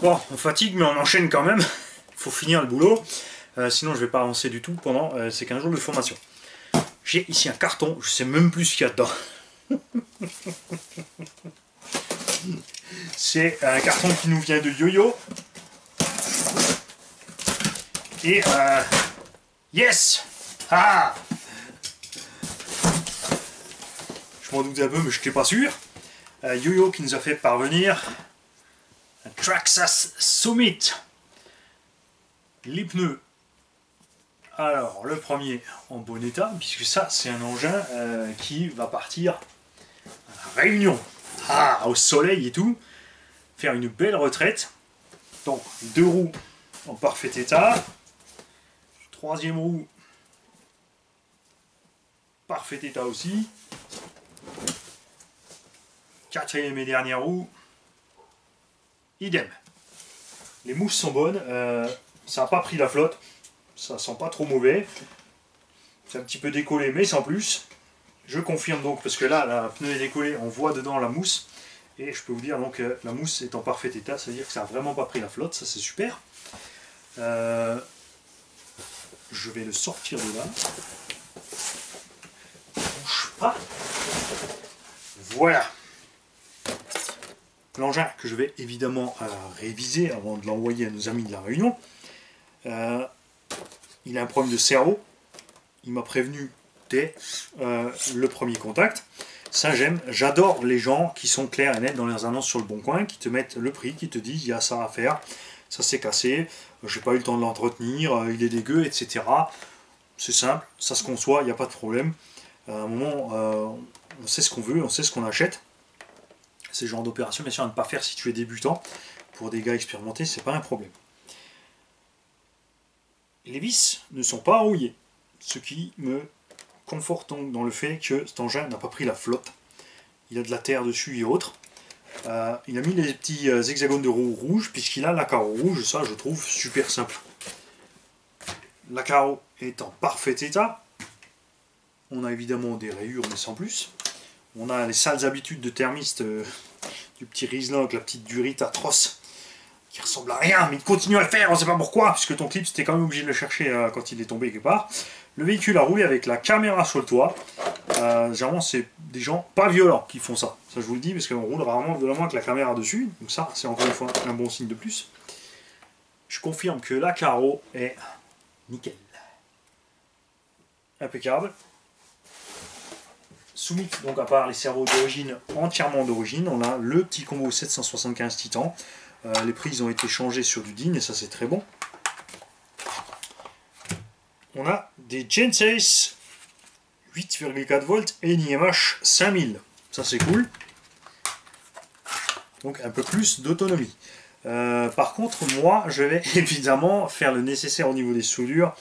Bon, on fatigue, mais on enchaîne quand même. Il faut finir le boulot. Sinon, je vais pas avancer du tout pendant ces 15 jours de formation. J'ai ici un carton, je sais même plus ce qu'il y a dedans. C'est un carton qui nous vient de Yo-Yo. Et yes! Ah! Je m'en doutais un peu, mais je n'étais pas sûr. Yo-Yo qui nous a fait parvenir un Traxxas Summit. Les pneus. Alors, le premier en bon état, puisque ça, c'est un engin qui va partir à la Réunion. Ah, au soleil et tout. Faire une belle retraite. Donc, 2 roues en parfait état. 3e roue, parfait état aussi. 4e et dernière roue, idem. Les mousses sont bonnes, ça n'a pas pris la flotte, ça sent pas trop mauvais. C'est un petit peu décollé, mais sans plus. Je confirme donc, parce que là, la pneu est décollée, on voit dedans la mousse. Et je peux vous dire donc la mousse est en parfait état, c'est-à-dire que ça n'a vraiment pas pris la flotte, ça c'est super. Je vais le sortir de là. Bouge pas. Voilà. L'engin que je vais évidemment réviser avant de l'envoyer à nos amis de la Réunion. Il a un problème de cerveau. Il m'a prévenu dès le premier contact. Ça j'aime. J'adore les gens qui sont clairs et nets dans leurs annonces sur le Bon Coin, qui te mettent le prix, qui te disent il y a ça à faire. Ça s'est cassé, j'ai pas eu le temps de l'entretenir, il est dégueu, etc. C'est simple, ça se conçoit, il n'y a pas de problème. À un moment, on sait ce qu'on veut, on sait ce qu'on achète. C'est le genre d'opération, bien sûr, à ne pas faire si tu es débutant. Pour des gars expérimentés, c'est pas un problème. Les vis ne sont pas rouillées, ce qui me conforte donc dans le fait que cet engin n'a pas pris la flotte. Il a de la terre dessus et autres. Il a mis les petits hexagones de roues rouges puisqu'il a la carreau rouge, ça je trouve super simple. La carreau est en parfait état. On a évidemment des rayures mais sans plus. On a les sales habitudes de thermiste du petit Riesling avec la petite durite atroce qui ressemble à rien mais il continue à le faire, on ne sait pas pourquoi puisque ton clip c'était quand même obligé de le chercher quand il est tombé quelque part. Le véhicule a roulé avec la caméra sur le toit. Généralement c'est des gens pas violents qui font ça. Ça je vous le dis parce qu'on roule rarement violemment avec la caméra dessus. Donc ça c'est encore une fois un bon signe de plus. Je confirme que la carreau est nickel. Impeccable. Summit, donc à part les servos d'origine, entièrement d'origine, on a le petit combo 775 Titan. Les prises ont été changées sur du DIN et ça c'est très bon. On a des Genseis 8,4 volts et une IMH 5000. Ça c'est cool. Donc un peu plus d'autonomie. Par contre, moi, je vais évidemment faire le nécessaire au niveau des soudures.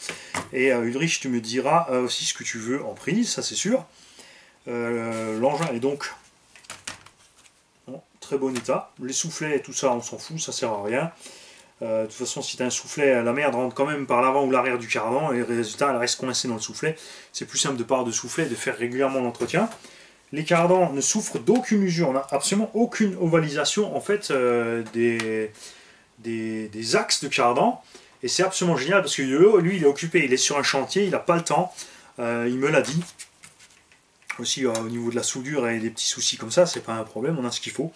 Et Ulrich, tu me diras aussi ce que tu veux en prise, ça c'est sûr. L'engin est donc en très bon état. Les soufflets et tout ça, on s'en fout, ça sert à rien. De toute façon, si tu as un soufflet, la merde rentre quand même par l'avant ou l'arrière du cardan et le résultat, elle reste coincée dans le soufflet. C'est plus simple de part de soufflet et de faire régulièrement l'entretien. Les cardans ne souffrent d'aucune usure, on n'a absolument aucune ovalisation en fait des axes de cardan. Et c'est absolument génial parce que lui, il est occupé, il est sur un chantier, il n'a pas le temps. Il me l'a dit. Aussi au niveau de la soudure et des petits soucis comme ça, c'est pas un problème, on a ce qu'il faut.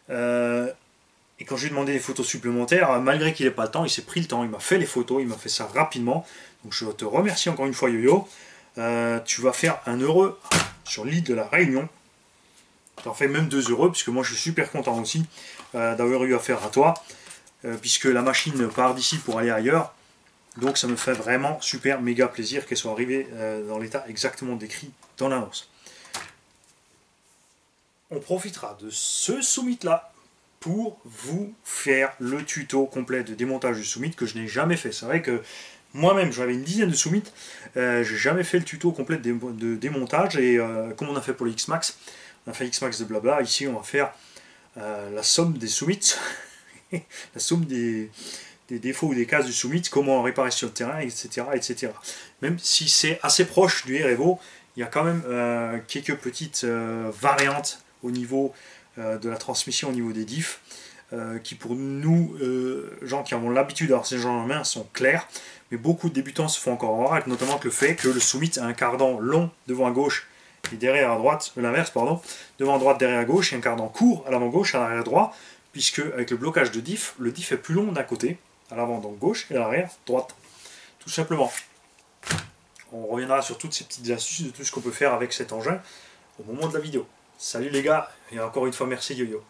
Et quand je lui ai demandé des photos supplémentaires, malgré qu'il n'ait pas le temps, il s'est pris le temps, il m'a fait les photos, il m'a fait ça rapidement. Donc je te remercie encore une fois Yo-Yo. Tu vas faire un heureux sur l'île de la Réunion. Tu en fais même 2 heureux, puisque moi je suis super content aussi d'avoir eu affaire à toi, puisque la machine part d'ici pour aller ailleurs. Donc ça me fait vraiment super méga plaisir qu'elle soit arrivée dans l'état exactement décrit dans l'annonce. On profitera de ce Summit là pour vous faire le tuto complet de démontage du Summit que je n'ai jamais fait. C'est vrai que moi-même j'avais une dizaine de Summit, j'ai jamais fait le tuto complet de démontage et comme on a fait pour le X-Max, on a fait X-Max de blabla, ici on va faire la somme des Summits, la somme des défauts ou des cases du Summit, comment réparer sur le terrain, etc. etc. Même si c'est assez proche du R-Evo, il y a quand même quelques petites variantes au niveau de la transmission, au niveau des diffs. qui pour nous, gens qui avons l'habitude d'avoir ces gens en main, sont clairs. Mais beaucoup de débutants se font encore avoir, notamment avec le fait que le Summit a un cardan long devant à gauche et derrière à droite, l'inverse, pardon, devant à droite, derrière à gauche, et un cardan court à l'avant gauche, à l'arrière droit, puisque avec le blocage de diff, le diff est plus long d'un côté, à l'avant donc gauche, et à l'arrière droite. Tout simplement. On reviendra sur toutes ces petites astuces de tout ce qu'on peut faire avec cet engin au moment de la vidéo. Salut les gars, et encore une fois merci YoYo.